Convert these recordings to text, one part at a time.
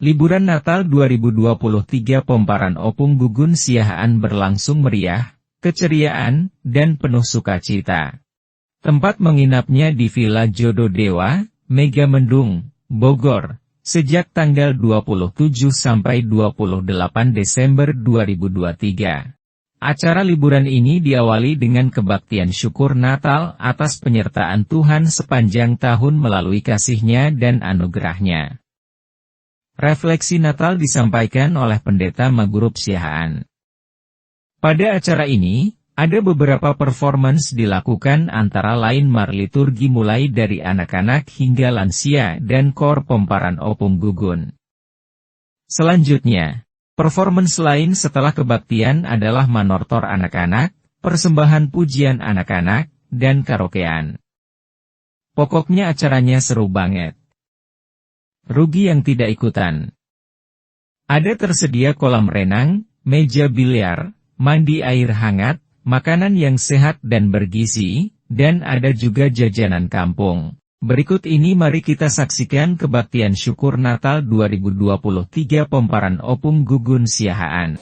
Liburan Natal 2023 Pomparan Opung Gugun Siahaan berlangsung meriah, keceriaan, dan penuh sukacita. Tempat menginapnya di Villa Jodoh Dewa, Megamendung, Bogor, sejak tanggal 27 sampai 28 Desember 2023. Acara liburan ini diawali dengan kebaktian syukur Natal atas penyertaan Tuhan sepanjang tahun melalui kasih-Nya dan anugerah-Nya. Refleksi Natal disampaikan oleh Pendeta Magurup Siahaan. Pada acara ini, ada beberapa performance dilakukan antara lain marliturgi mulai dari anak-anak hingga lansia dan kor Pomparan Opung Gugun. Selanjutnya, performance lain setelah kebaktian adalah manortor anak-anak, persembahan pujian anak-anak, dan karaokean. Pokoknya acaranya seru banget. Rugi yang tidak ikutan. Ada tersedia kolam renang, meja biliar, mandi air hangat, makanan yang sehat dan bergizi, dan ada juga jajanan kampung. Berikut ini mari kita saksikan kebaktian syukur Natal 2023 Pomparan Opung Gugun Siahaan.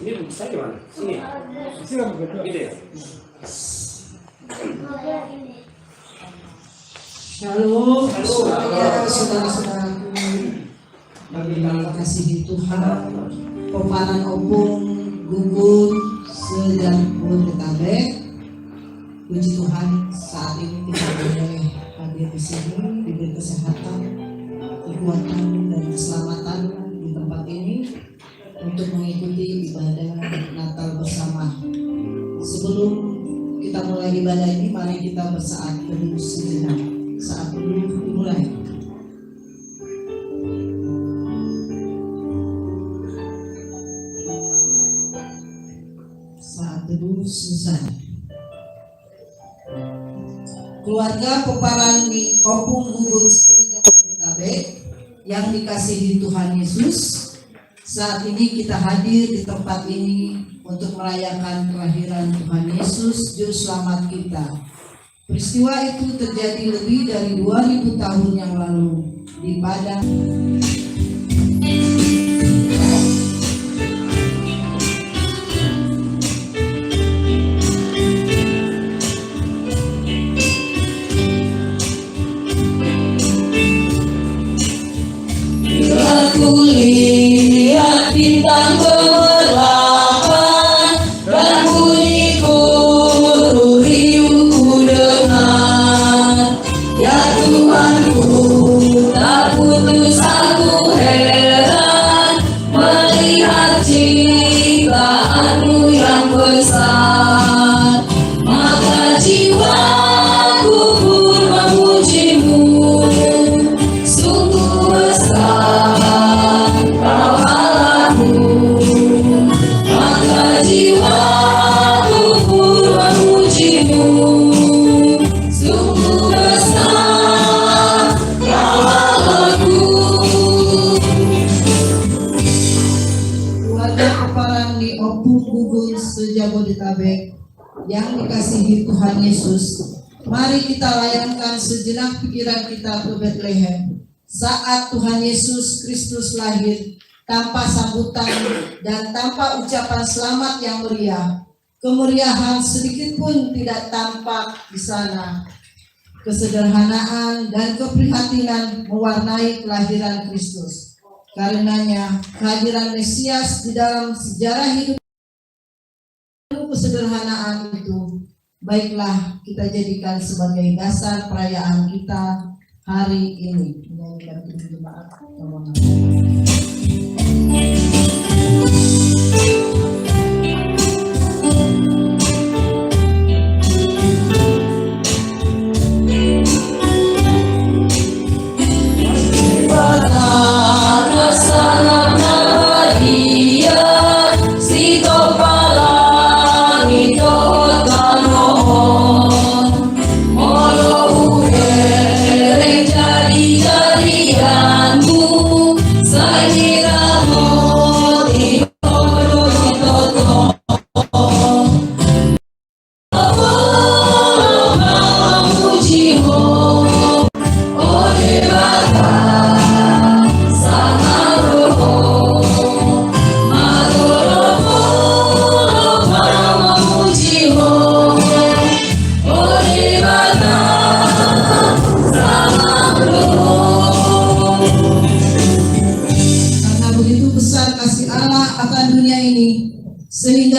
Ini bisa gimana? Sini. Sini begitu. Gitu ya. Shalom, saudara-saudaraku, bagi kasih Tuhan, Pomparan Opung Gugun Sejabodetabek. Puji Tuhan, saat ini kita boleh hadir di sini, diberi kesehatan, kekuatan dan keselamatan di tempat ini untuk mengikuti ibadah Natal bersama. Sebelum kita mulai ibadah ini, mari kita bersaat teduh sejenak. Saat teduh dimulai. Saat teduh selesai. Keluarga Pomparan di Opung Gugun Sejabodetabek yang dikasihi Tuhan Yesus, saat ini kita hadir di tempat ini untuk merayakan kelahiran Tuhan Yesus, Juru Selamat kita. Peristiwa itu terjadi lebih dari 2000 tahun yang lalu di padang. Aku lihat bintang berlapan dan bunyi guru riuhku dengar. Ya Tuhanku, tak putus aku heran melihat ciptaanmu yang besar. Maka jiwaku pun memujimu. Sungguh besar Kau Allahku, maka jiwaku pun memujimu. Sungguh besar Kau Allahku. Keluarga Pomparan di Opung Gugun Sejabodetabek yang dikasihi Tuhan Yesus, mari kita layangkan sejenak pikiran kita ke Bethlehem. Saat Tuhan Yesus Kristus lahir, tanpa sambutan dan tanpa ucapan selamat yang meriah, kemeriahan sedikit pun tidak tampak di sana. Kesederhanaan dan keprihatinan mewarnai kelahiran Kristus. Karenanya, kehadiran Mesias di dalam sejarah hidup kesederhanaan itu, baiklah kita jadikan sebagai dasar perayaan kita hari ini. Menyanyikan jemaat nomor 6. Jadi-jadianmu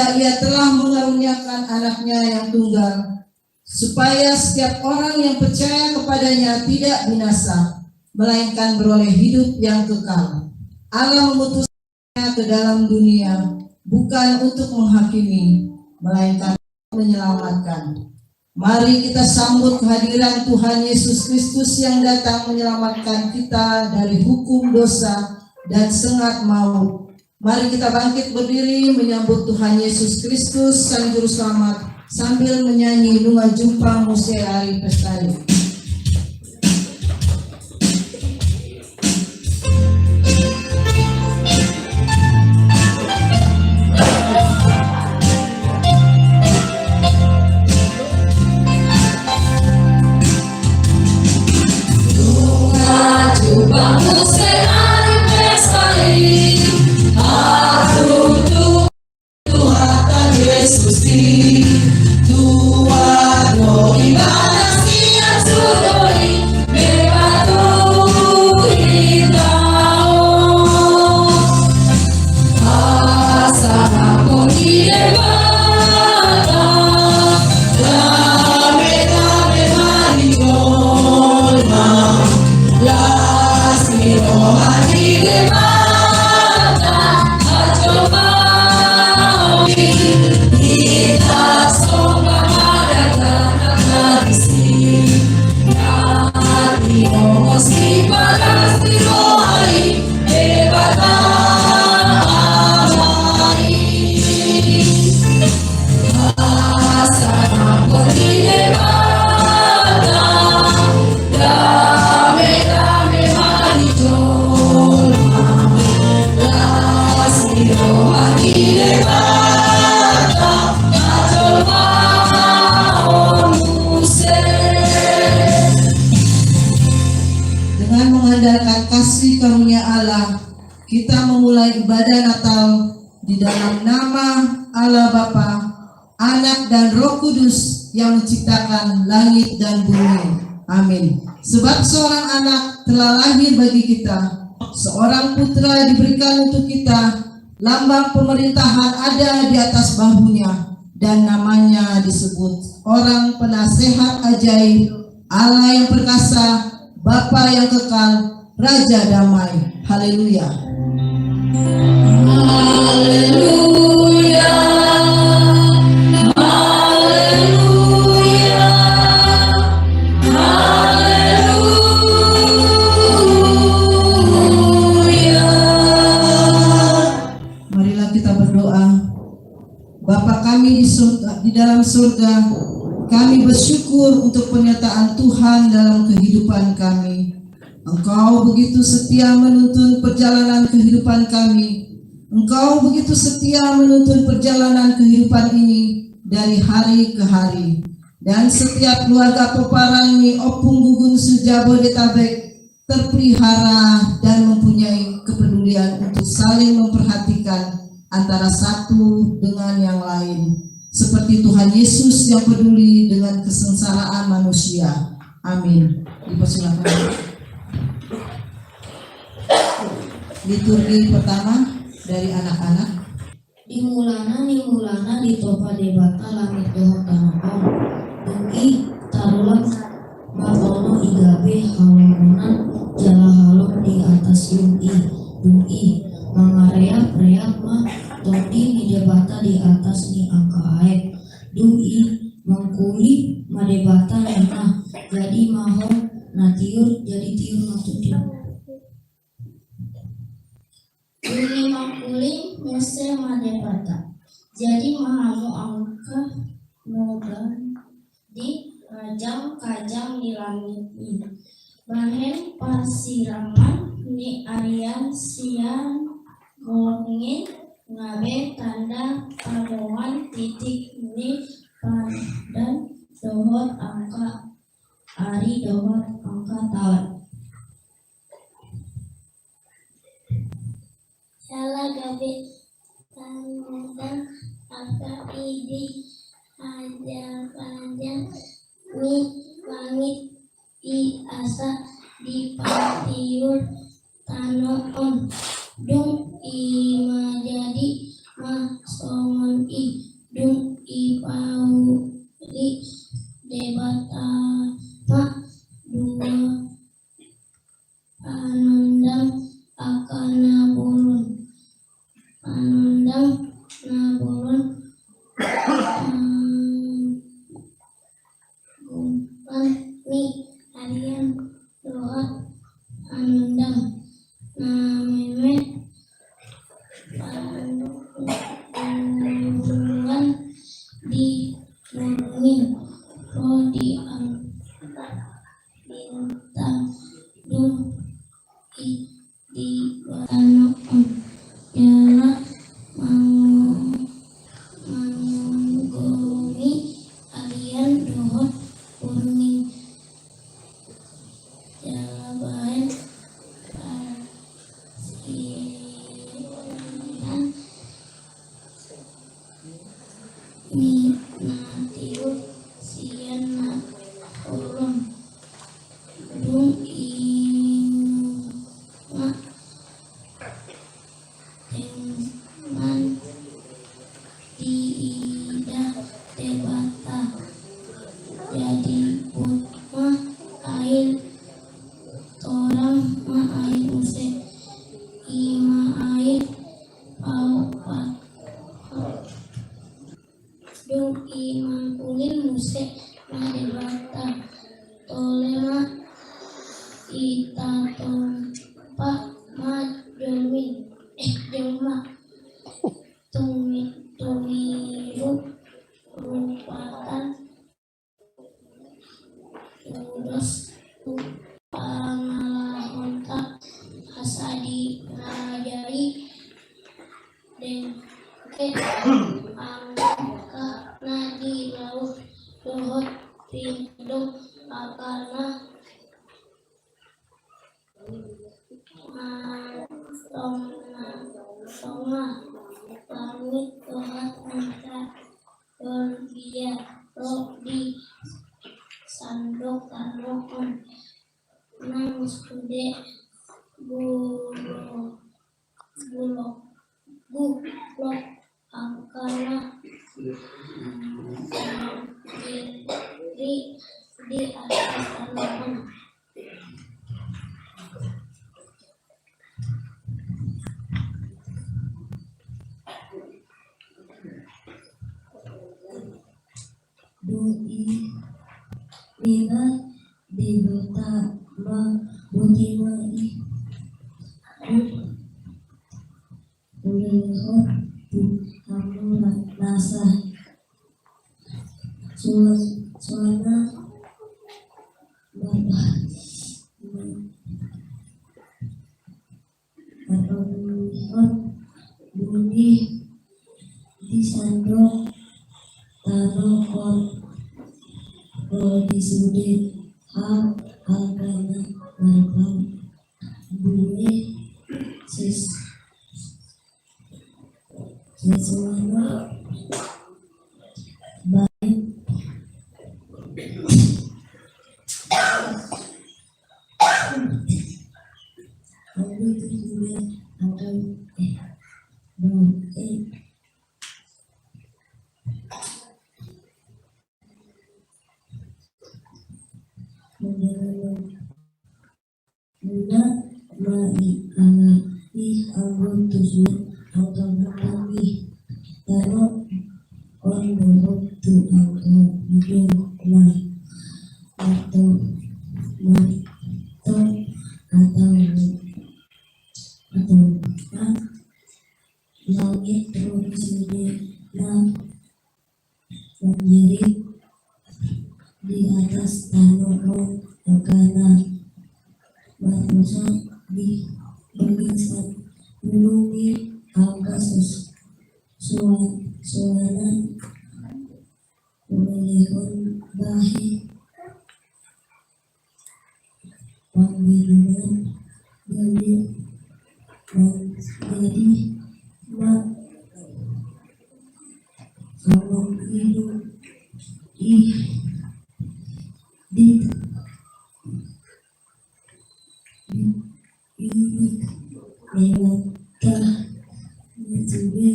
juga Ia telah mengaruniakan anaknya yang tunggal, supaya setiap orang yang percaya kepadanya tidak binasa, melainkan beroleh hidup yang kekal. Allah mengutusnya ke dalam dunia, bukan untuk menghakimi, melainkan menyelamatkan. Mari kita sambut kehadiran Tuhan Yesus Kristus yang datang menyelamatkan kita dari hukum dosa dan sengat maut. Mari kita bangkit berdiri menyambut Tuhan Yesus Kristus Sang Juru Selamat sambil menyanyi Nunga Jumpa Muse Ari Pestari. Kasih karunia Allah, kita memulai ibadah Natal di dalam nama Allah Bapa, Anak dan Roh Kudus yang menciptakan langit dan bumi. Amin. Sebab seorang anak telah lahir bagi kita, seorang putra diberikan untuk kita, lambang pemerintahan ada di atas bahunya, dan namanya disebut Orang Penasehat Ajaib, Allah yang perkasa, Bapa yang kekal, Raja Damai. Haleluya. Haleluya. Haleluya. Haleluya. Marilah kita berdoa. Bapa kami di dalam surga, kami bersyukur untuk penyertaan Tuhan dalam kehidupan kami. Engkau begitu setia menuntun perjalanan kehidupan kami. Engkau begitu setia menuntun perjalanan kehidupan ini dari hari ke hari. Dan setiap keluarga peparangi Opung Gugun Sujabodetabek terpelihara dan mempunyai kepedulian untuk saling memperhatikan antara satu dengan yang lain. Seperti Tuhan Yesus yang peduli dengan kesengsaraan manusia. Amin. Dipersilakan. Liturgi pertama dari anak-anak. Dimulana di topa debata langit dohor tanahon. Dugi tarulang batono igabe halonan jala halon di atas yungi. Dugi mangareak-reak mah todi di debata di atas ni angka aek. Dugi mangkuli madebata nana jadi mahon natiur jadi tiur maksudnya. Ini mangkuling mese madebata. Jadi mahamu angka nogan di kajang di langit ini. Bahen pasirangan ni arian sian ngongin ngabe tanda pamongan titik ini dan dohot angka ari dohot angka tahun. Salah gabe tangan angka ini aja panjang mi langit i asa di patiur tanoon dong i majadi ma songon i mi arian dohat anundang nameme pandulan di murmin rodi bintang dung di tanah jala manggomi alian dohot urning jala bahan pasiran minatiut siana ulun dung inga dengan tidak debata jadi putma air torang ma air usik ima air paupat dung imang kulin musik ma debata tolema ita tompa ma jelma tumiru rupakan udos pangalahontak asadi ngajari dan ke angka nadi laut dohot pindung akarna songa langit dohat angka berbia roh di sandok kanoon nang sude bulok angkana di atas tanaman doi bila debata ma budimai ulehot hamula nasa suana baba ulehot budi disandok tarokon disude agana marban bumi sesuatu baik aku juga akan baik Muna mai ala angon tujuh atau kami taruh on berhut tu atau hidup lah atau langit terus menjadi di atas tanah karena bangsa di bangsa menunggu angka suara pemilihan bahi pemilihan jadi kalau hidup di lewat mencoba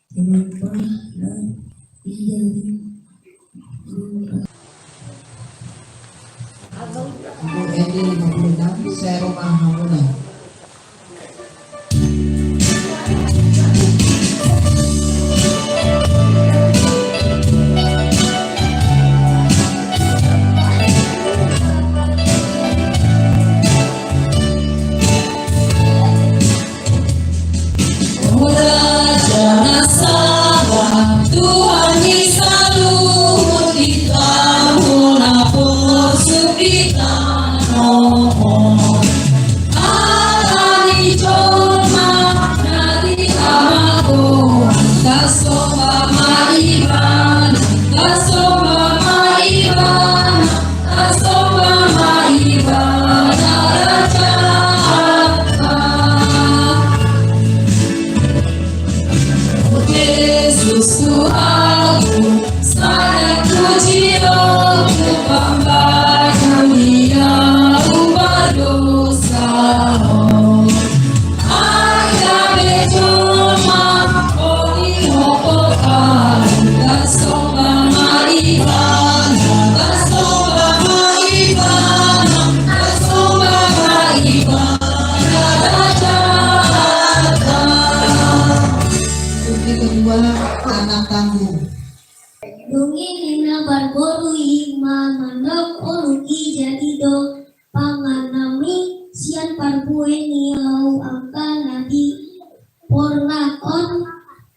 kenapa dan iya Bu Edi 56 saya rumah Hamuna. Yesus Tuhanku, sana puji Rohku, pembaharu Dia ubah dosa. Agape cuma oli hopo karu, kasomba maibana, kasomba maibana, kasomba maibana, raja. Bukti kedua, anak tangguh. Dungi nina barborui mamandok oluki jadido panganami sian parbueni au angka nadi porlakon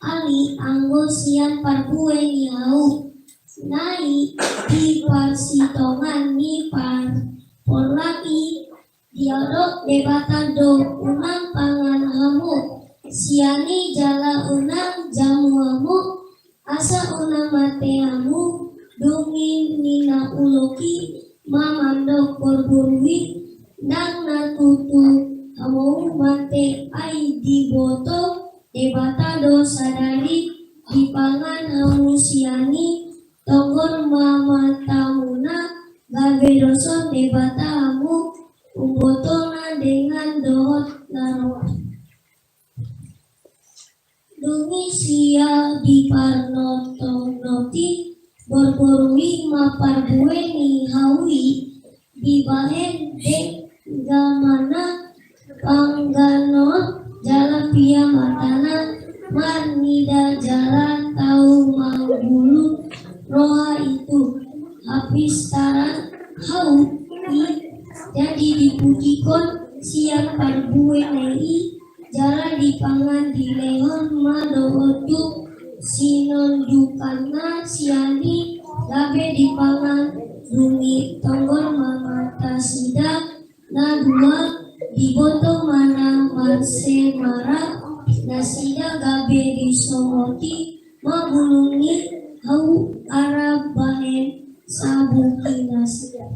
ali anggo sian parbueni au nai di parsitongan ni par porlaki dialog debatan do unang pangan hamu siani jala unang jamu hamu asa unang mateamu dungin nina uloki mamandok borburwi nang natutu hamu mate ai di boto debata dosa dari dipangan hamu siani tonggor mama tamuna gabe doso debata hamu ubotona dengan dohot naroa dungi sia di parnoto noti borborui mapar bueni hawi di bahen de gamana pangganon jalan pia matana marnida jalan tahu manggulu roha itu habis taran hau jadi dipujikon siang parbuenei jala dipangan di lehon madootu sinon jukana siani gabe dipangan dungi tonggor mamata sida na dua diboto mana marse mara na sida gabe disomoti mabulungi hau arab bahen sabuki nasida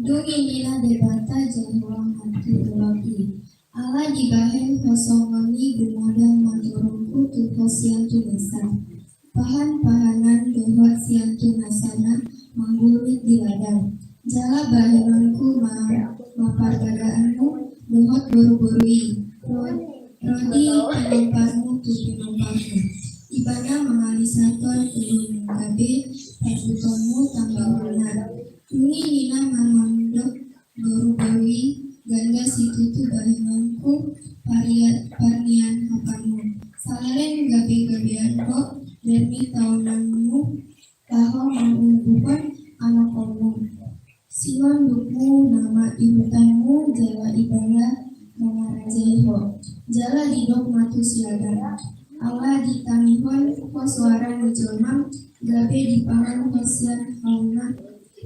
Dungi nila debata jahuang hati ulaki. Allah dibahen kosongoni gumodang maturungku tuho siantu nesan. Pahan-pahanan dohot siantu nasana manggulit di ladang. Jala bahenanku mapargagaanmu dohot boru-borui. Rodi penamparmu tu penamparmu. Ibana mengalisator ulun gabe perbutonmu tambah benar. Dungi nina mamandok boru-borui. Ganda situ tu bahinanku parnian hapamu salaren gabe-gabean kok demi tahunanmu taho mengumpukan anak kamu siwan buku nama ibutanmu jala ibadah mengarajaiho jala didok matu siaga Allah ditanihon ko suara nujolmam gabe dipangan kosian hauna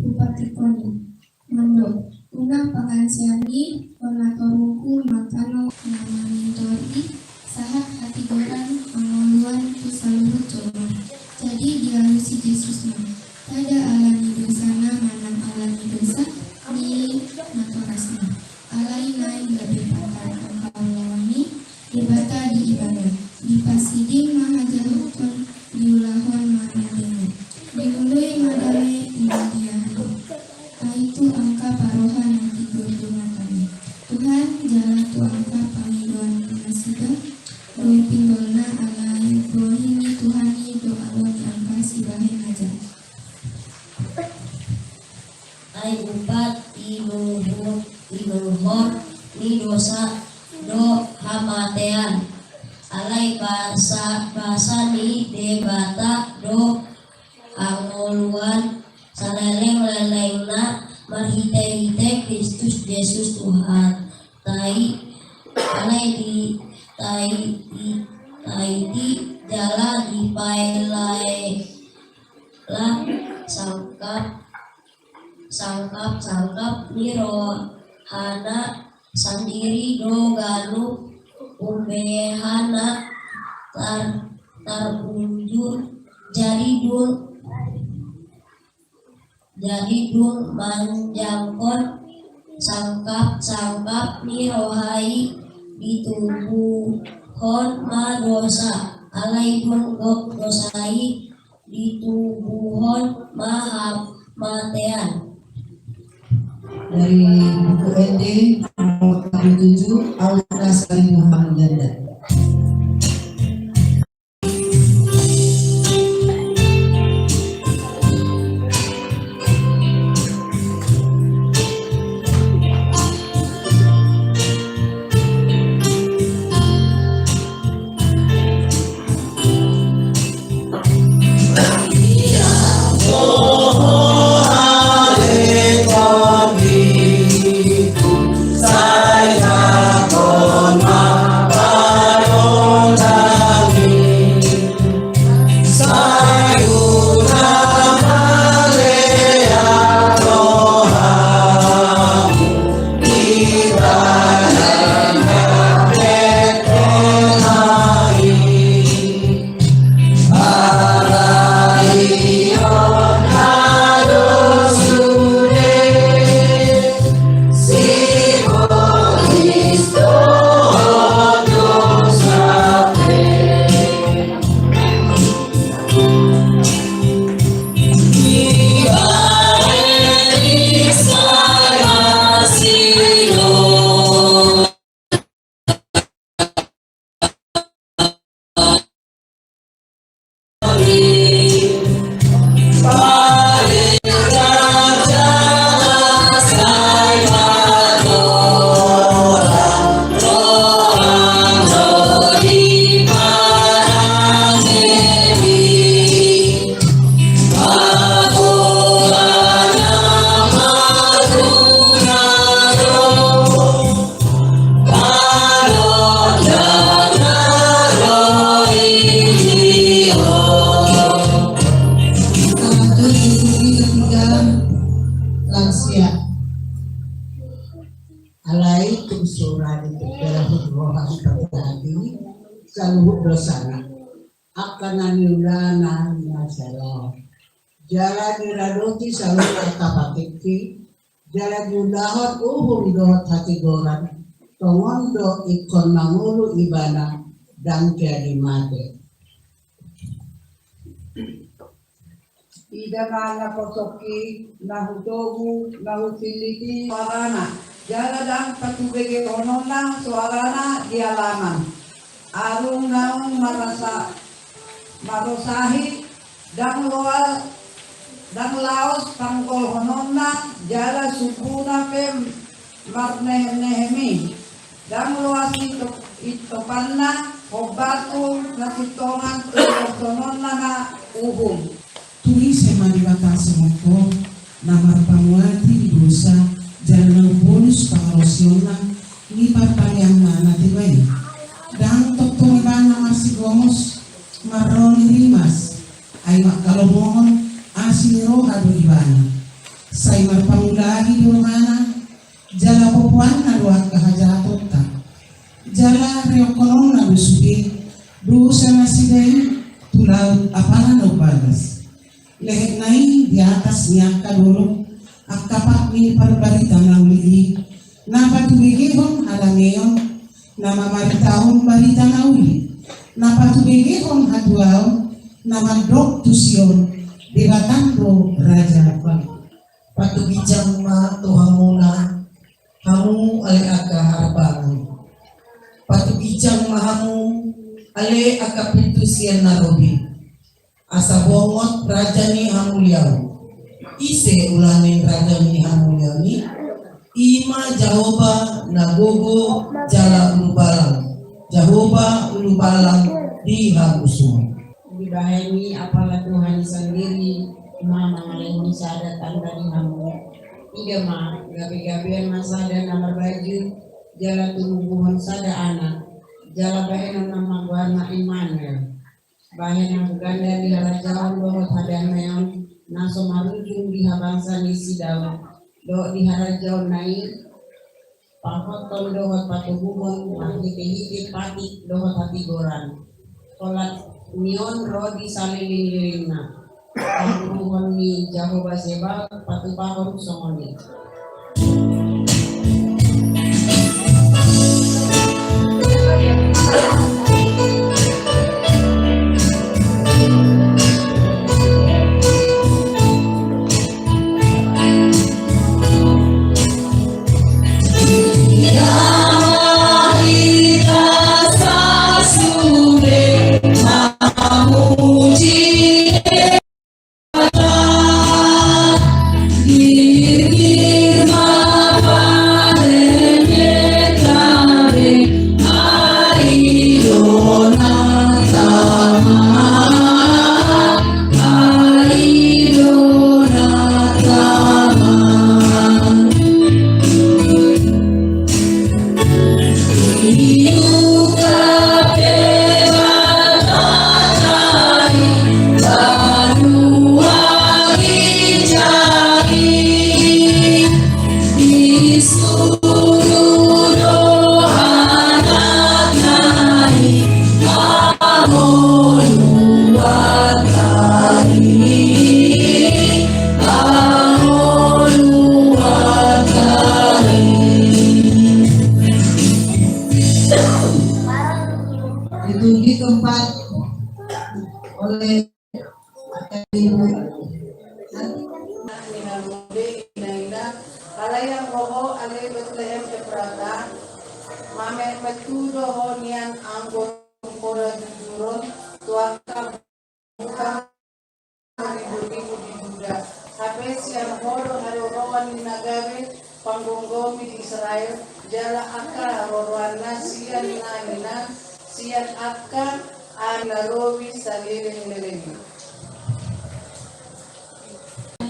upatikoni mandok unang pangansiani penatorungku makano namanintori sahat hati goran pengoluan ku saluruh coba jadi dialusi Yesusnya tada alani dosana manang alani dosa ni matorasna alai naik gabe patah angkau lawani debata di ibadah di pasiding mahajahukon diulahon manadene diundui madame imadiahani itu angka parohan yang digorjungan kami Tuhan jalan tu angka panggilan nasibah doi pinggolna ala yukohini Tuhani doalon angka sibahin aja ai upat inuhor ni dosa do hamatean alai bahasa ni debata do angoluan saleleng-lelengna marhite-hite Kristus Yesus Tuhan tai alai di jala dipailai lah sangkap niro hana sendiri do ganu ubehana tarbunjur jadi dul manjangkon sangkap nirohai ditubuhon madosa alaibun gok dosai ditubuhon matean. Dari buku ND nomor 7 Al-Nasari Muhammad Janda. Alaikum surani terdarahut rohan terjadi saluhut dosana akanani ulana masalah jala diradoti saluhut kapatiki jala diudahot dohot hati goran tongondo ikon mangulu ibana dan jadi mate ida mana kotoki nahutogu nahutiliti warana jala dan patubege honona suarana di halaman arung naung marosahi dan laos pangkol honona jala subuna pem marnehemi dan luas itu panna hobatu nasitongan honona na uhum tui semaniwata semoko namar pamuati dosa jalan bonus pangrosiona ni yang mana tibai dan tokto ibana masih gomos maroni rimas ay kalau mohon asiro adu ibana say marpangulagi do mana jala popuan na doa kahajatota jala reokonon na dusugi dosa nasidai tulau apana no bagas lehet nai di atas niaka dulu akapak ni parbarita ng mili napatubigihon halangeyon na mamaritahon barita na uli napatubigihon hadwaw na magdok tusyon dibatando raja pa patubijang ma tuhamuna hamu ale aga harapangan patubijang mahamu ale aga pintusian narobi asa bongot raja ni hamuliaw ise ulanin raja ni hamuliaw ima jahoba nagogo jala ulubalang di habusum dibahani apalah Tuhan sendiri mama malaihi sadatan dari hamu iga ma gabi-gabian masada namar baju jala tumubuhan sada anak jala bahenan nama guana imannya bahenan buganda di harajawan dohot hadan meon naso marujung di habangsa nisi daun do di harajawan naik pakoton dohot patubuhon mahiti-hiti pati dohot hati goran kolat nion ro di salilin-lilingna. Pangruhon ni Jehovah Seba patupahon songoni. Itu di tempat oleh ibu. Alayang roho alay Bethlehem Efrata, mame metudo honian anggon kora jujuron, tuaka buka ribu-ribu di Juda. Habis yang horo harowan nagawe panggunggomi di Israel, jala akar harowana sian nanina, sian akar anarowi saliling-liling.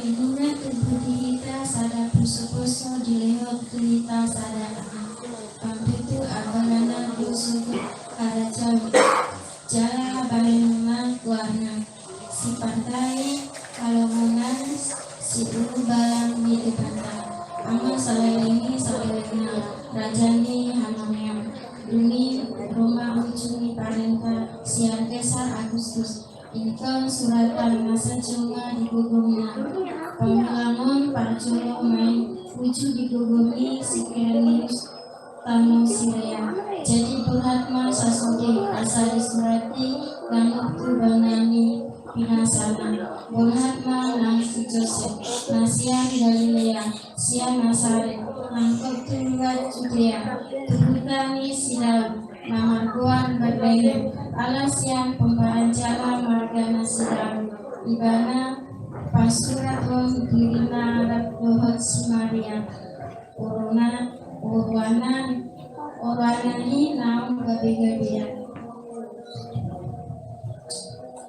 Ingat tubuh kita sada puso-puso dilewat kita sada pampitu abalana busuku kada jala balengan kuarna si pantai kalongan si ulu balang di pantai ama salelengi rajani hamameam duni Roma ucuni parenta siang kesar Agustus Ikan suratan masa cunga digugumna Pemilangon parculo main Ucu digugumi Sikiranius tamu siraya Jadi berhatma sasude Asa disurati Ganuk tu banani Pinasana Berhatma nangsi Joseph Nasian Galilea Sian Nasaret Nangkep tunggat Judea Tubutani Sidal Namarguan Bethlehem Alasian pembahancala margana sidang Ibana Pasuraton Dirina Rabdohot si Maria Orwanani naum gabi-gabian.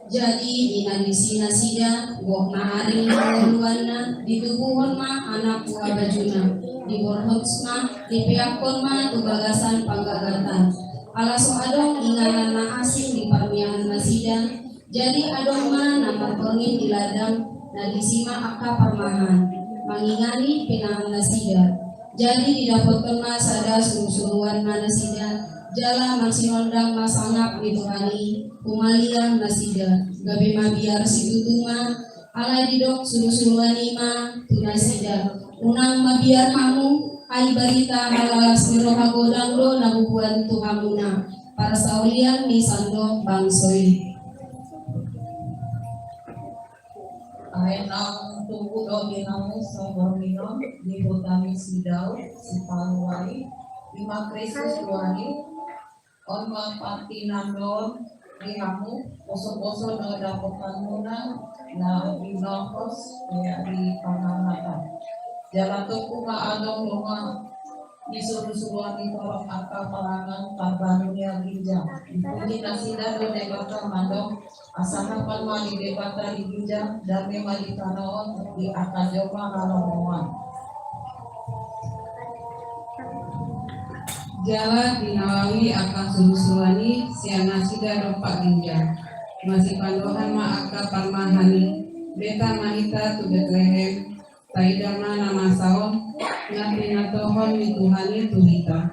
Jadi dinadisina sida goh mahari luana ditubuhon ma anak buah bajuna diborhotsma dipiakon ma tubagasan panggagatan alaso adong inganan na asing di parmiahan na sida jadi adong ma namar pengin di ladang na disima aka parmahan mangingani pinahan na sida jadi didapatkan ma sada surusuruan na sida jala mansinondang masangap dituhani kumaliang nasida gabi mabiar situtuma alai didok suruh-suruhan ima tunasida unang mabiar kamu ay barita halalas niro hagodang do nabubuan tuhamuna para saulian ni sandok bangsoy Ay nang tubuh do ginamu sa bormino di botani sidaw si panuwai lima Kristus tuani on mapatinandon rihamu poso-poso na dapotan muna na binokos kaya di panganatan jalan tuku maadong lunga disuruh-suruhan di torok akal parangan tarbanunya ginjang dipuji nasida do debata mandong asanapan ma di debata di ginjang dan memang di kanaon di akan joma halamuan Jala dinawawi akan surusuani siana sida ropak ginjal masih pandohan ma aka parmahani beta mahita tu Bethlehem taidama nama saon ngati ngatohon ni Tuhani tuhita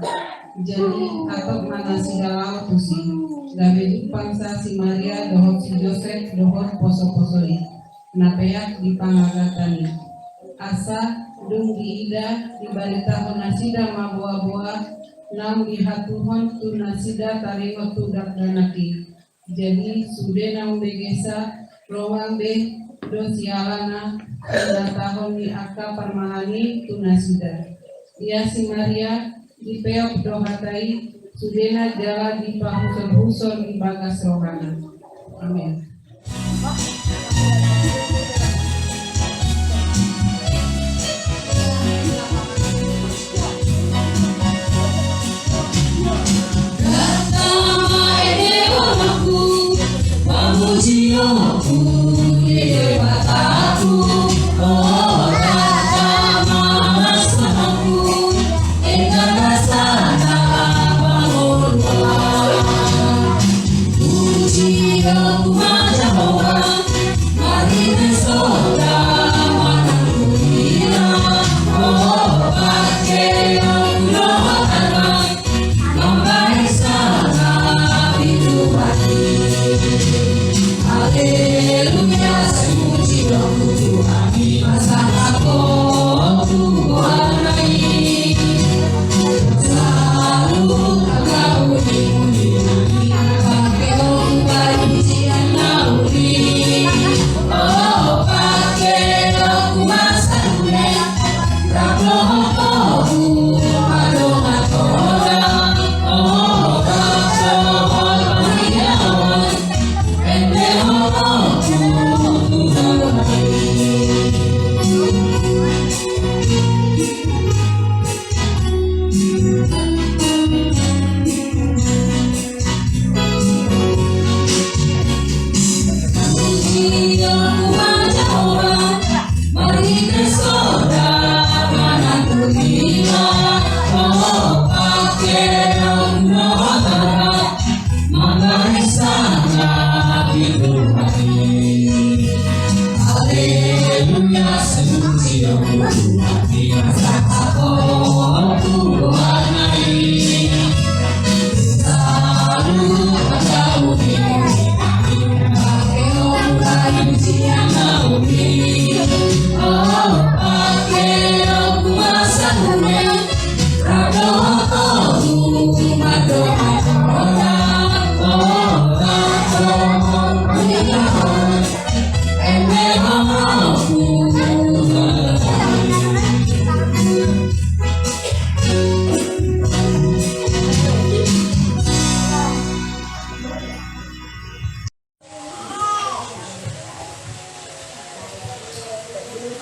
jadi atok mana sida lau tusi gabe pangsa si Maria dohot si Joseph dohot poso-posoi napeak di pangagatani asa dung diida di balita honasida mabuah-buah nam dihatuhon tu nasida taringo tu dakdanaki jadi sudena begesa roang be do sialana tahun ni aka parmahani tu nasida ia si Maria di peok do hatai sudena jala di pahusol-husol di bagas rohana. Amin.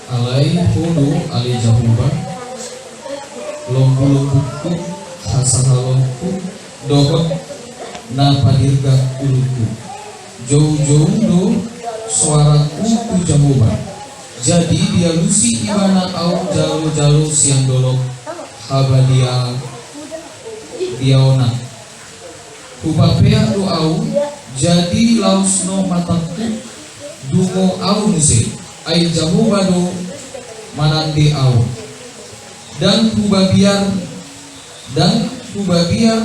Alai hudu ali jahuba lombu-lombuku hasahalonku dohot na padirga uluku jauh-jauh do suaraku ku jahuba jadi dia lusi ibana au jalo-jalo siang dolok habadia diaona kupapea do au jadi lausno mataku dungo au nuse ai jahuba do manande au dan kubabiar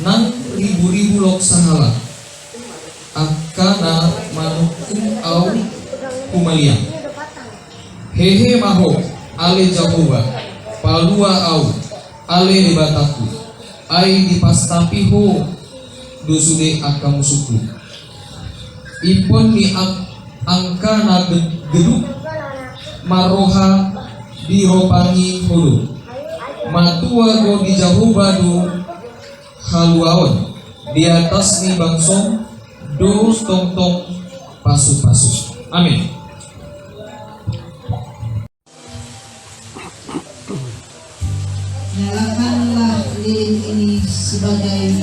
nang ribu-ribu lok sahala akana manukum au kumaliang hehe maho ale jahuba palua au ale ribataku ai dipastapiho dosude akamusuku ipon ni angka na geduk maroha diropangi hulu matua go di jahuba do haluaon di atas ni bangsong do tong-tong pasu-pasu. Amin. Nyalakanlah lilin ini sebagai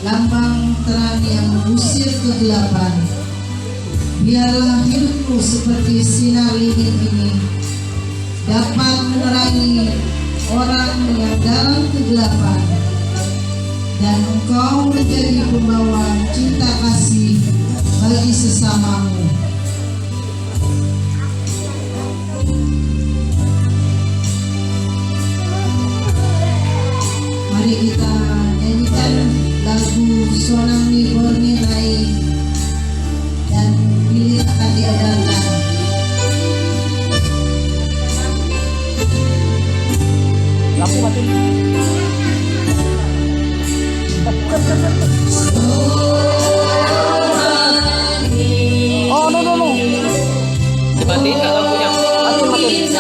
lambang terang yang mengusir kegelapan. Biarlah hidupku seperti sinar lilin ini dapat menerangi orang yang dalam kegelapan, dan engkau menjadi pembawa cinta kasih bagi sesamamu. Mari kita nyanyikan lagu suanang libur nilai dan bilik akan diadakan. Oh, no. Dimatiin nggak lampunya? Matiin.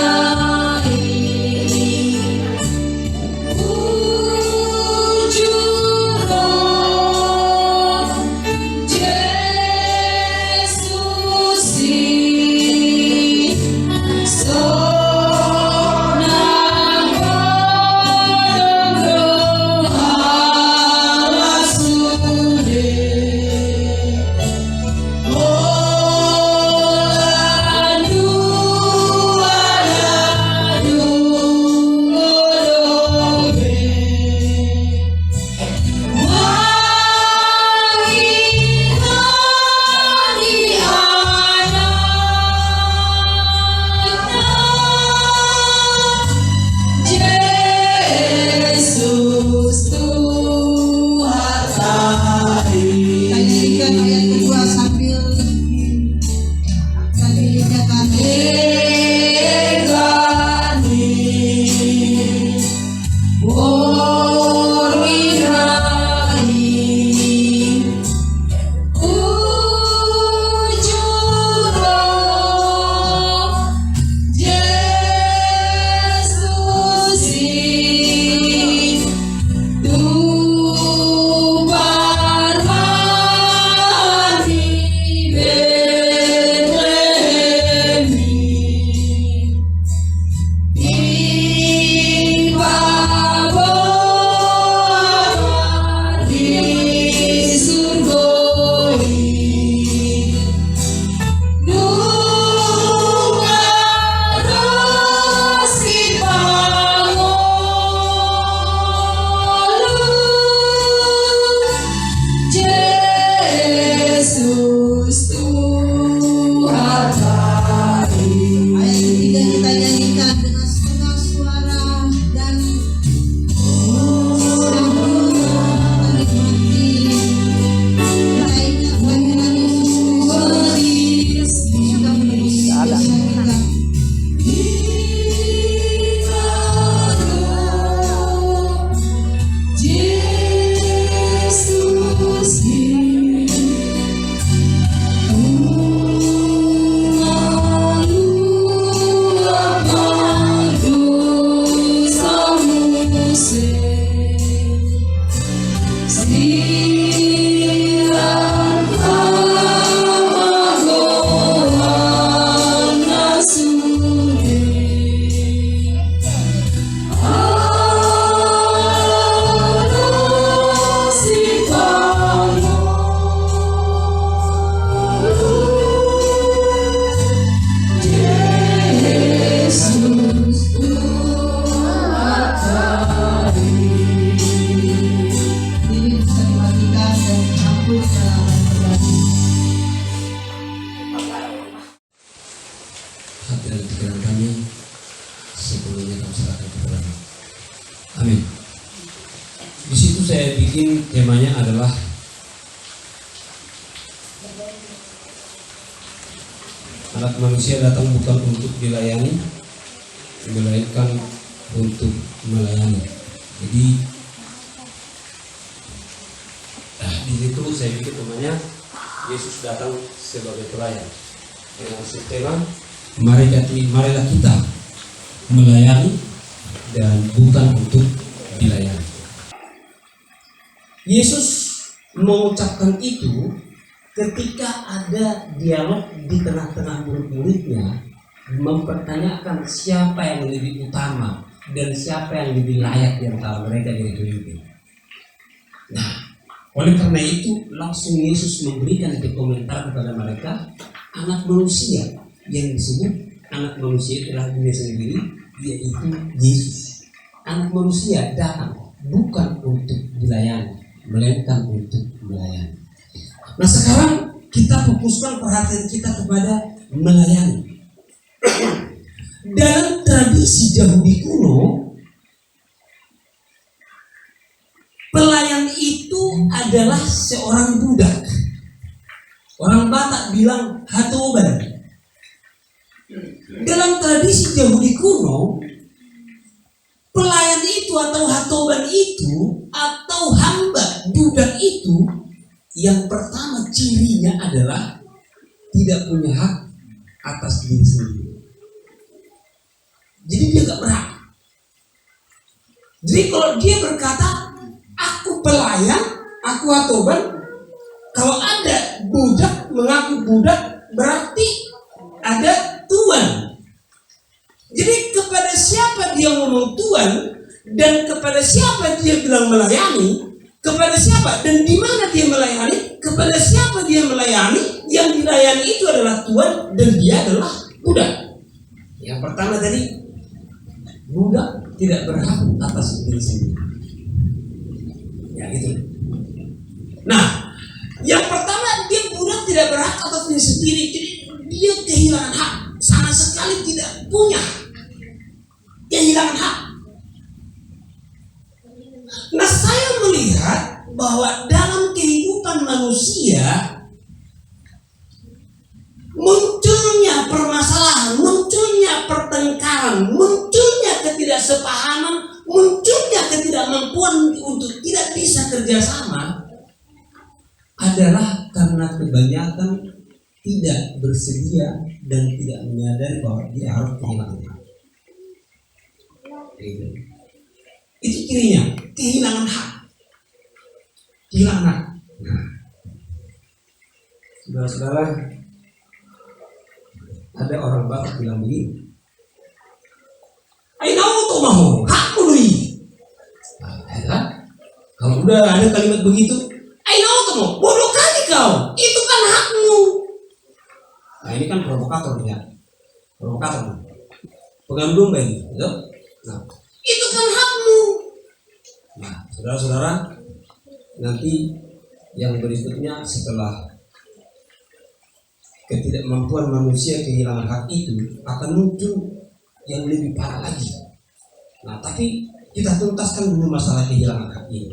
Amin. Di situ saya bikin temanya adalah anak manusia datang bukan untuk dilayani, melainkan untuk melayani. Jadi di situ saya bikin temanya Yesus datang sebagai pelayan dengan tema marilah kita melayani dan bukan untuk dilayani. Yesus mengucapkan itu ketika ada dialog di tengah-tengah murid-muridnya, mempertanyakan siapa yang lebih utama dan siapa yang lebih layak di antara mereka dihidupin. Nah, oleh karena itu langsung Yesus memberikan itu komentar kepada mereka, anak manusia yang disebut anak manusia adalah diri sendiri, yaitu Yesus. Anak manusia datang bukan untuk dilayani, melainkan untuk melayani. Nah, sekarang kita fokuskan perhatian kita kepada melayani. Dalam tradisi Yahudi kuno, pelayan itu adalah seorang budak. Orang Batak bilang hatoban. Dalam tradisi Yahudi kuno, pelayan itu atau hatoban itu atau hamba budak itu yang pertama cirinya adalah tidak punya hak atas diri sendiri. Jadi dia gak berhak. Jadi kalau dia berkata aku pelayan, aku hatoban, kalau ada budak mengaku budak berarti ada tuan. Jadi kepada siapa dia ngomong tuan dan kepada siapa dia bilang melayani, kepada siapa dan di mana dia melayani, kepada siapa dia melayani, yang dilayani itu adalah tuan dan dia adalah budak. Yang pertama tadi, budak tidak berhak atas diri sendiri. Ya gitu. Nah, yang pertama dia budak tidak berhak atas diri sendiri. Jadi dia kehilangan hak, sama sekali tidak punya kehilangan hak. Nah, saya melihat bahwa dalam kehidupan manusia munculnya permasalahan, munculnya pertengkaran, munculnya ketidaksepahaman, munculnya ketidakmampuan untuk tidak bisa kerjasama adalah karena kebanyakan tidak bersedia dan tidak menyadari bahwa dia harus kehilangan hak. Itu cirinya, kehilangan hak. Kehilangan hak. Nah, saudara-saudara, ada orang Batak bilang begini, "Ayo tuh mau hakmu doi." Nah, kalau udah ada kalimat begitu, "Ayo tuh mau bodoh kali kau, itu kan hakmu." Nah ini kan provokator ya, provokator, pengambil domba ini, gitu? Nah itu kan hakmu. Nah saudara-saudara, nanti yang berikutnya setelah ketidakmampuan manusia kehilangan hak itu akan muncul yang lebih parah lagi. Nah, tapi kita tuntaskan dulu masalah kehilangan hak ini.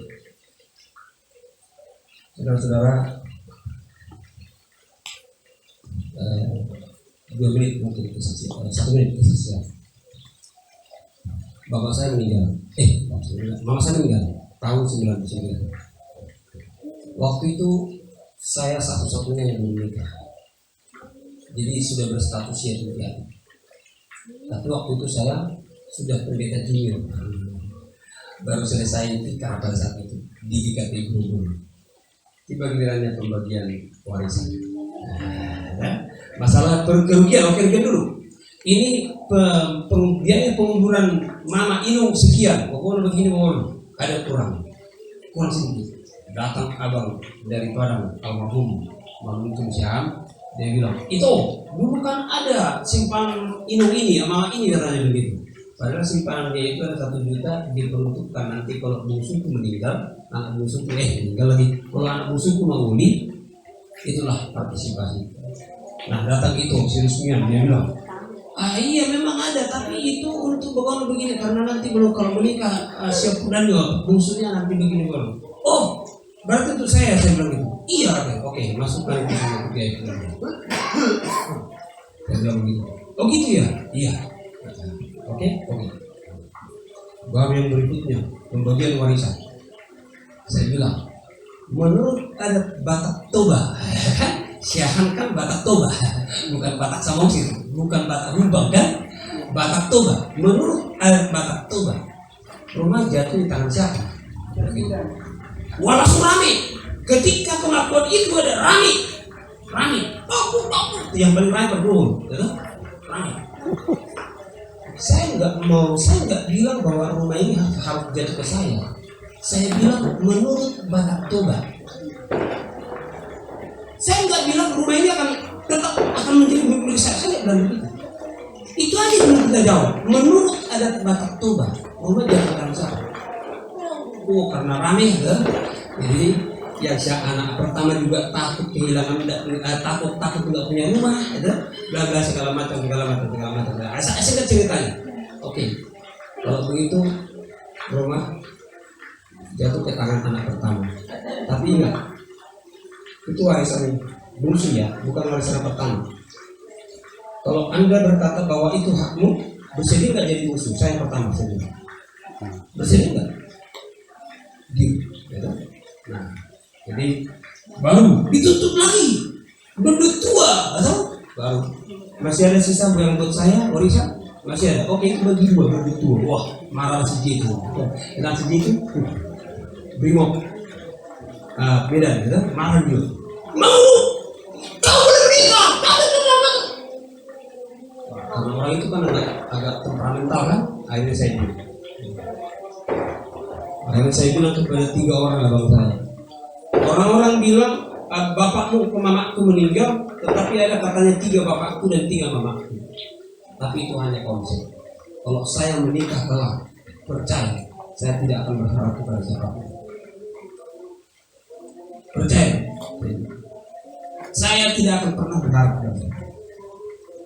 Saudara-saudara, 2 menit mungkin kesaksian, 1 menit kesaksian. Bapak saya meninggal, mama saya meninggal tahun 99. Waktu itu saya satu-satunya yang belum menikah. Jadi sudah berstatus yatim piatu. Tapi waktu itu saya sudah pendeta junior, baru selesai nikah pada saat itu di GKP Grogol. Tiba gilirannya pembagian warisan. Masalah kerugian, oke dulu. Ini biaya penguburan Mama Inung sekian, pokoknya begini ada kurang sedikit. Datang abang dari Padang, almarhum Mamuntung Syam. Dia bilang, itu dulu kan ada simpanan Inung ini, sama ini katanya begitu. Padahal simpanan dia itu ada 1 juta diperuntukkan nanti kalau bungsuku meninggal, anak bungsuku meninggal lagi. Kalau anak bungsuku menguli, itulah partisipasi. Nah datang itu si Rusmian, dia bilang, iya memang ada, tapi itu untuk bagaimana begini karena nanti belum kalau menikah siap dan bungsunya nanti begini baru. Oh berarti untuk saya bilang gitu. Iya, oke, masukkan itu sama biaya itu. Saya bilang begitu. Oh gitu ya? Iya. Oke. Bab yang berikutnya, pembagian warisan. Saya bilang, menurut adat Batak Toba, Siahan kan Batak Toba, bukan Batak Samosir, bukan Batak Rubang kan? Batak Toba. Menurut adat Batak Toba, rumah jatuh di tangan siapa? Walau rame. Ketika pengakuan itu ada rame, topuk, yang paling rame berdua, rame. Saya nggak bilang bahwa rumah ini harus jatuh ke saya. Saya bilang menurut Batak Toba. Saya nggak bilang rumah ini akan menjadi milik saya. Saya nggak bilang begitu. Itu aja yang kita jawab. Menurut adat Batak Toba, rumah jatuh ke saya. Oh karena rame, jadi yang anak pertama juga takut kehilangan, takut nggak punya rumah, bla segala macam. Saya ceritanya. Oke, kalau begitu rumah jatuh ke tangan anak pertama. Tapi Tapi ingat, itu warisan bungsu ya, bukan warisan pertama. Kalau Anda berkata bahwa itu hakmu, bersedia nggak jadi bungsu? Saya yang pertama saja. Bersedia nggak? Gitu. Nah, jadi baru ditutup lagi. Udah tua, atau baru masih ada sisa yang buat saya warisan. Masih ada, oke itu bagi dua, bagi dua. Wah, marah si J itu. Kenal si J itu? Brimob. Beda, gitu. Marah dia. Mau? Kau boleh menikah? Karena orang itu kan agak temperamental kan? Akhirnya saya bilang kepada 3 orang abang saya. Orang-orang bilang bapakmu ke mamaku meninggal, tetapi ada katanya 3 bapakku dan 3 mamaku. Tapi itu hanya konsep. Kalau saya menikah kelak, percaya, saya tidak akan berharap kepada siapapun. Percaya, saya tidak akan pernah berharap kepada siapapun.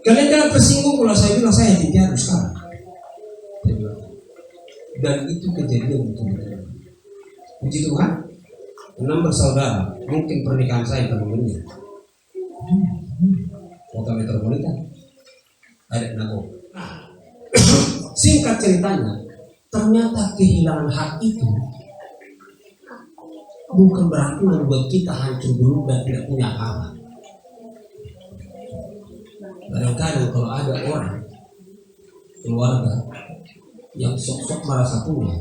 Kalian jangan tersinggung kalau saya bilang saya tidak harus sekarang. Dan itu kejadian betul-betul. Puji Tuhan, 6 bersaudara, mungkin pernikahan saya teman-teman. Kota metropolitan. Ada Nago. Singkat ceritanya, ternyata kehilangan hak itu bukan berarti membuat kita hancur dulu dan tidak punya hak. Kadang-kadang kalau ada orang keluarga yang sok-sok merasa punya,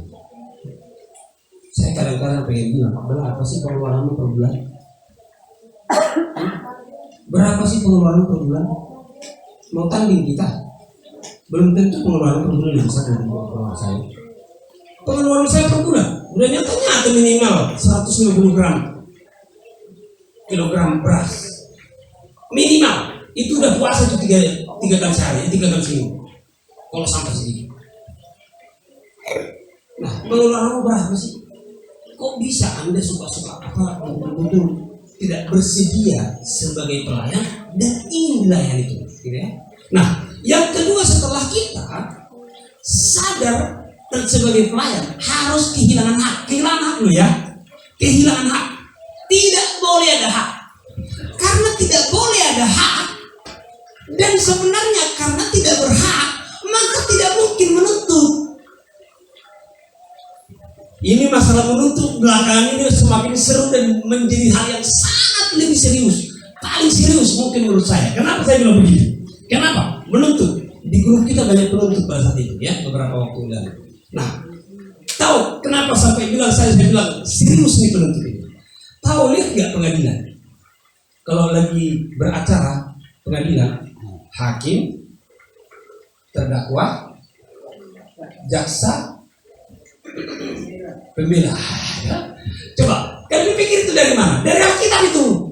saya kadang-kadang pengen bilang, berapa sih pengeluaranmu per bulan? Berapa sih pengeluaranmu per bulan? Mau tanding kita, belum tentu pengeluaran per bulan lebih besar dari pengeluaran saya. Pengeluaran saya per bulan udah nyata minimal 150 kilogram beras minimal. Itu udah puasa itu 3 kali sehari, 3 kali seminggu. Kalau sampai segitu. Nah, pengeluaranmu berapa sih? Kok bisa Anda suka-suka apa betul-betul tidak bersedia sebagai pelayan dan ingin dilayani itu? Gitu ya? Nah, yang kedua setelah kita sadar sebagai pelayan harus kehilangan hak loh ya, kehilangan hak, tidak boleh ada hak, karena tidak boleh ada hak dan sebenarnya karena tidak berhak maka tidak mungkin menuntut. Ini masalah menuntut belakangan ini semakin seru dan menjadi hal yang sangat lebih serius, paling serius mungkin menurut saya. Kenapa saya bilang begitu? Kenapa? Menuntut. Di grup kita banyak penuntut pada saat itu ya, beberapa waktu lalu. Nah, tahu kenapa sampai saya bilang serius nih penuntut ini? Tahu lihat nggak pengadilan? Kalau lagi beracara pengadilan, hakim, terdakwa, jaksa, pembela. Coba, kalian pikir itu dari mana? Dari Alkitab itu.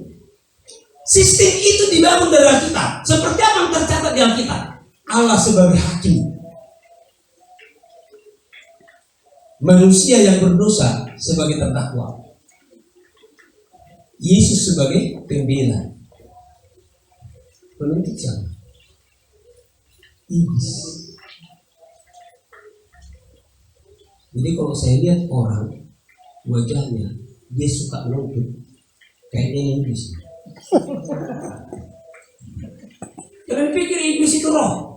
Sistem itu dibangun dari Alkitab. Seperti apa yang tercatat di Alkitab? Allah sebagai hakim, manusia yang berdosa sebagai terdakwa, Yesus sebagai pembela, penuntut siapa? Iblis. Jadi kalau saya lihat orang wajahnya dia suka menuntut, kayaknya iblis. Kalian pikir iblis itu roh?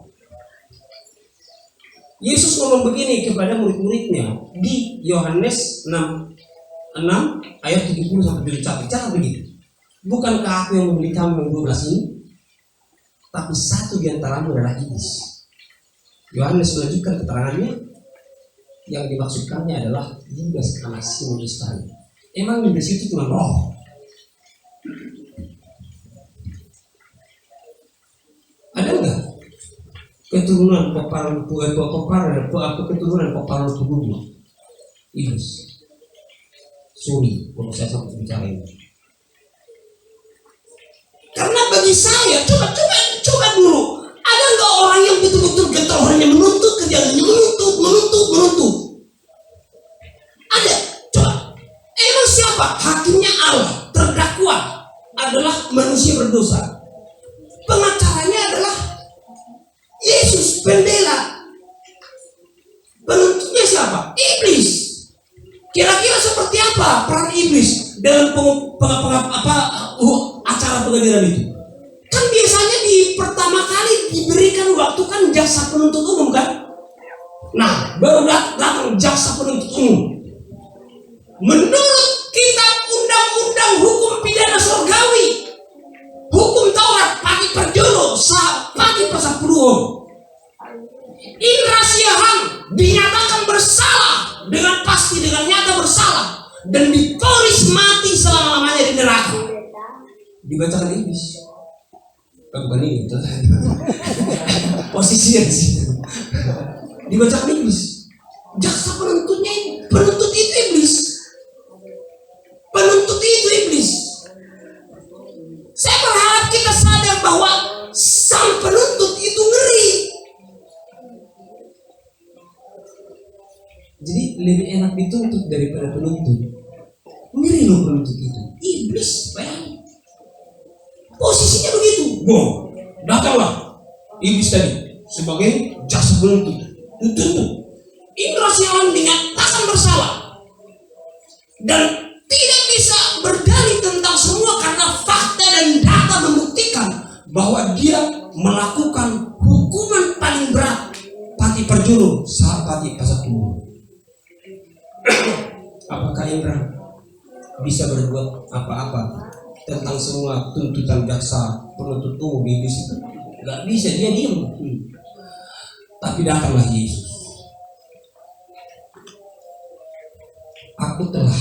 Yesus ngomong begini kepada murid-muridnya di Yohanes 6 ayat 70 sampai 71. Jangan begitu. Bukankah aku yang memberi kamu yang 12 ini? Tapi satu di antaramu adalah iblis. Yohanes melanjutkan keterangannya. Yang dimaksudkannya adalah Yudas anak Simon Iskariot. Emang Yudas itu cuma roh? Ada enggak keturunan keturunan peparuh tubuhnya? Iblis. Sorry kalau saya sampai bicara ini. Karena bagi saya, coba dulu, ada enggak orang yang betul-betul getol, hanya menuntut kerjaannya, menuntut. Ada? Coba. Emang siapa? Hakimnya Allah, terdakwa adalah manusia berdosa. Pengacaranya adalah Yesus, pembela. Penuntutnya siapa? Iblis. Kira-kira seperti apa peran iblis dalam acara pengadilan itu? Kan biasanya di pertama kali diberikan waktu kan jaksa penuntut umum kan? Nah, baru datang jaksa penuntut umum. Menurut kitab undang-undang hukum pidana surgawi, hukum Taurat pati perjolo pati pasal puluh, Indra Siahaan dinyatakan bersalah dengan pasti, dengan nyata bersalah, dan divonis mati selama-lamanya di neraka. Dibacakan iblis. Bukan ini, posisinya di situ. Dibacakan iblis. Jaksa penuntutnya, penuntut itu iblis. Penuntut itu iblis. Saya berharap kita sadar bahwa sang penuntut itu ngeri. Jadi lebih enak dituntut daripada penuntut. Ngeri loh penuntut itu. Iblis, bayangin. Posisinya begitu. Wow, datanglah iblis tadi sebagai jaksa penuntut. Tuntut. Indra Siahaan dinyatakan bersalah dan tidak bisa berdalih tentang semua karena fakta dan data membuktikan bahwa dia melakukan hukuman paling berat, pati perjuru saat pati pasal puluh. Apakah Indra bisa berbuat apa-apa tentang semua tuntutan jaksa penuntut umum iblis itu? Gak bisa, dia diam. Tapi datanglah Yesus. Aku telah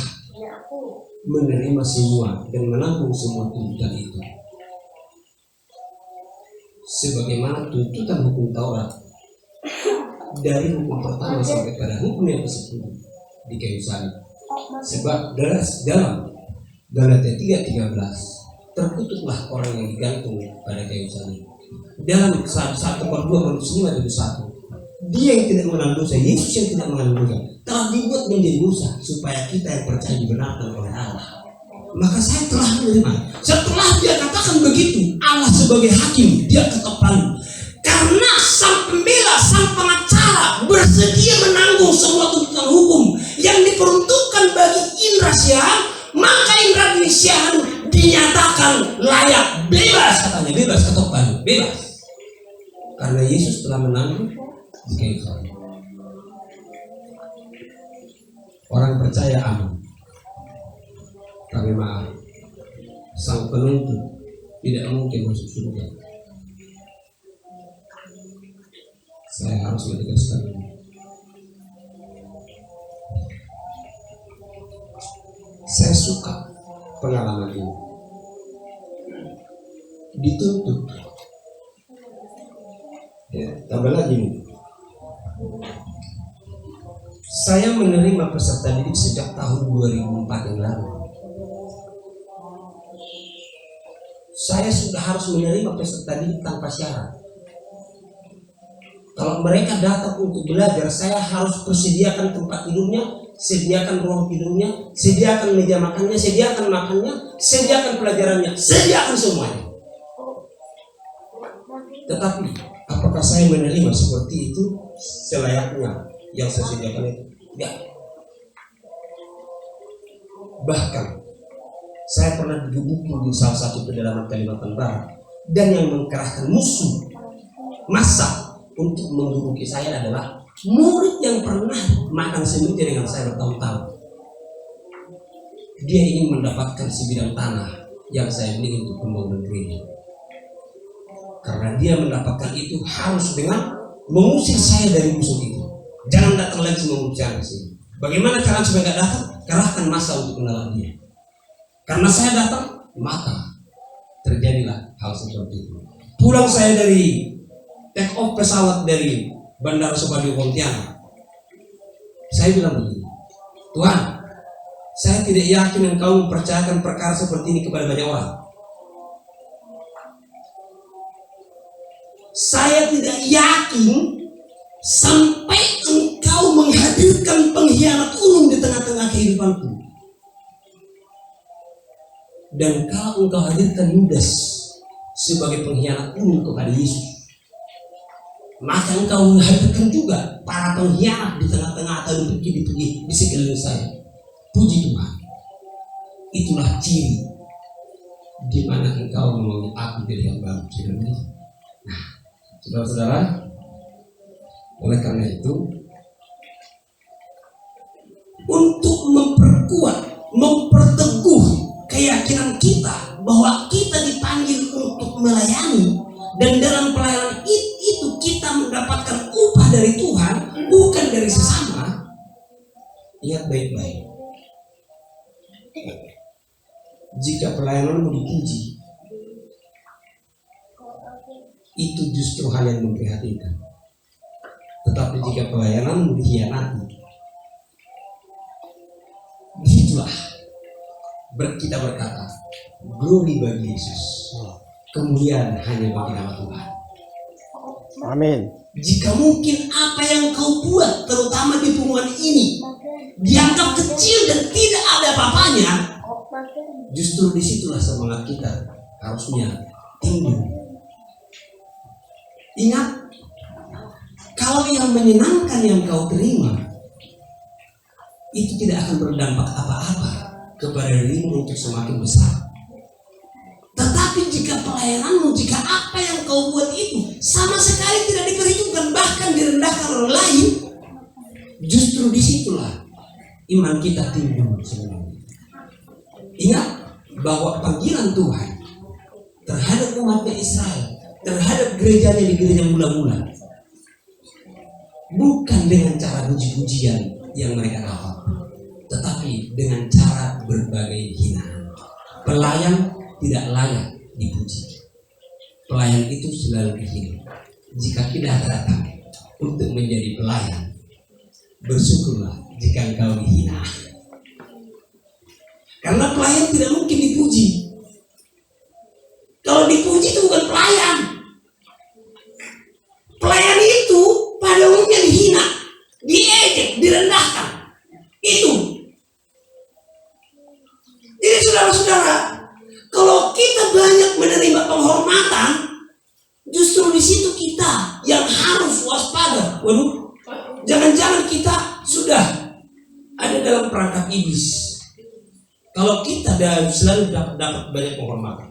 menerima semua dan menanggung semua tuntutan itu. Sebagaimana tuntutan hukum Taurat dari hukum pertama sampai pada hukum yang ke-10 di kayu salib. Sebab dalam Galatia 3:13 terkutuklah orang yang digantung pada kayu salib. Dalam 1 Korintus 5:21 dia yang tidak mengenal dosa, Yesus yang tidak mengenal dosa telah dibuat menjadi dosa supaya kita yang percaya dibenarkan oleh Allah. Maka saya telah menerima. Setelah dia katakan begitu, Allah sebagai hakim dia ketok palu. Karena sang pembela, sang pengacara bersedia menanggung semua tuntutan hukum yang diperuntukkan bagi Indra Siahaan, maka Indra Siahaan dinyatakan layak bebas, katanya bebas ketok palu, bebas. Karena Yesus telah menanggung di kayu salib. Orang percaya aman. Tapi maaf, sang penuntut tidak mungkin masuk surga. Saya harus menegaskan ini. Saya suka pengalaman ini. Dituntut. Ya, tambah lagi nih. Saya menerima peserta didik sejak tahun 2004 yang lalu. Saya sudah harus menerima peserta didik tanpa syarat. Kalau mereka datang untuk belajar, saya harus persediakan tempat tidurnya, sediakan ruang tidurnya, sediakan meja makannya, sediakan makannya, sediakan pelajarannya, sediakan semuanya. Tetapi apakah saya menerima seperti itu selayaknya yang saya sediakan itu? Ya. Bahkan saya pernah digebuki di salah satu pedalaman Kalimantan Barat, dan yang mengkerahkan musuh massa untuk menggebuki saya adalah murid yang pernah makan semeja dengan saya bertahun-tahun. Dia ingin mendapatkan sebidang tanah yang saya beli untuk pembangunan gereja. Karena dia mendapatkan itu harus dengan mengusir saya dari musuh itu. Jangan datang lagi mengusir ke sini. Bagaimana cara supaya tidak datang? Kerahkan massa untuk menawan dia. Karena saya datang, maka terjadilah hal seperti itu. Pulang saya dari take off pesawat dari Bandara Supadio Pontianak, saya bilang begini, Tuhan, saya tidak yakin Engkau mempercayakan perkara seperti ini kepada banyak orang. Saya tidak yakin sampai Engkau menghadirkan pengkhianat umum di tengah-tengah kehidupanku. Dan kalau Engkau hadirkan Yudas sebagai pengkhianat umum kepada Yesus, maka Engkau menghadirkan juga para pengkhianat di tengah-tengah atau di sekeliling saya. Puji Tuhan. itulah ciri di mana engkau memanggil aku jadi hamba. Nah, saudara-saudara, oleh karena itu, untuk memperkuat, memperteguh keyakinan kita bahwa kita dipanggil untuk melayani, dan dalam pelayanan itu kita mendapatkan upah dari Tuhan, bukan dari sesama. Ingat baik-baik, jika pelayananmu dipuji, itu justru hal yang memprihatinkan. Tetapi jika pelayananmu dikhianati, disitulah kita berkata, glory bagi Yesus, kemuliaan hanya bagi nama Tuhan. Amin. Jika mungkin apa yang kau buat, terutama di pengumuman ini, dianggap kecil dan tidak ada apa-apanya, justru disitulah semangat kita harusnya tinggi. Ingat, kalau yang menyenangkan yang kau terima, itu tidak akan berdampak apa-apa kepada dirimu untuk semakin besar. Tetapi jika pelayananmu, jika apa yang kau buat itu sama sekali tidak diperhitungkan, bahkan direndahkan oleh lain, justru disitulah iman kita timbul sebenarnya. Ingat bahwa panggilan Tuhan terhadap umatnya Israel, terhadap gerejanya di gereja mula-mula, bukan dengan cara puji-pujian yang mereka dapat, tetapi dengan cara berbagai hinaan. Pelayan tidak layak dipuji. Pelayan itu selalu dihina. Jika kita datang untuk menjadi pelayan, bersyukurlah jika engkau dihina. Karena pelayan tidak mungkin dipuji. Kalau dipuji itu bukan pelayan. Pelayan itu pada umumnya dihina, diejek, direndahkan. Itu. Jadi saudara-saudara, kalau kita banyak menerima penghormatan, justru di situ kita yang harus waspada. Waduh, jangan-jangan kita sudah ada dalam perangkap iblis. Kalau kita selalu dapat banyak penghormatan,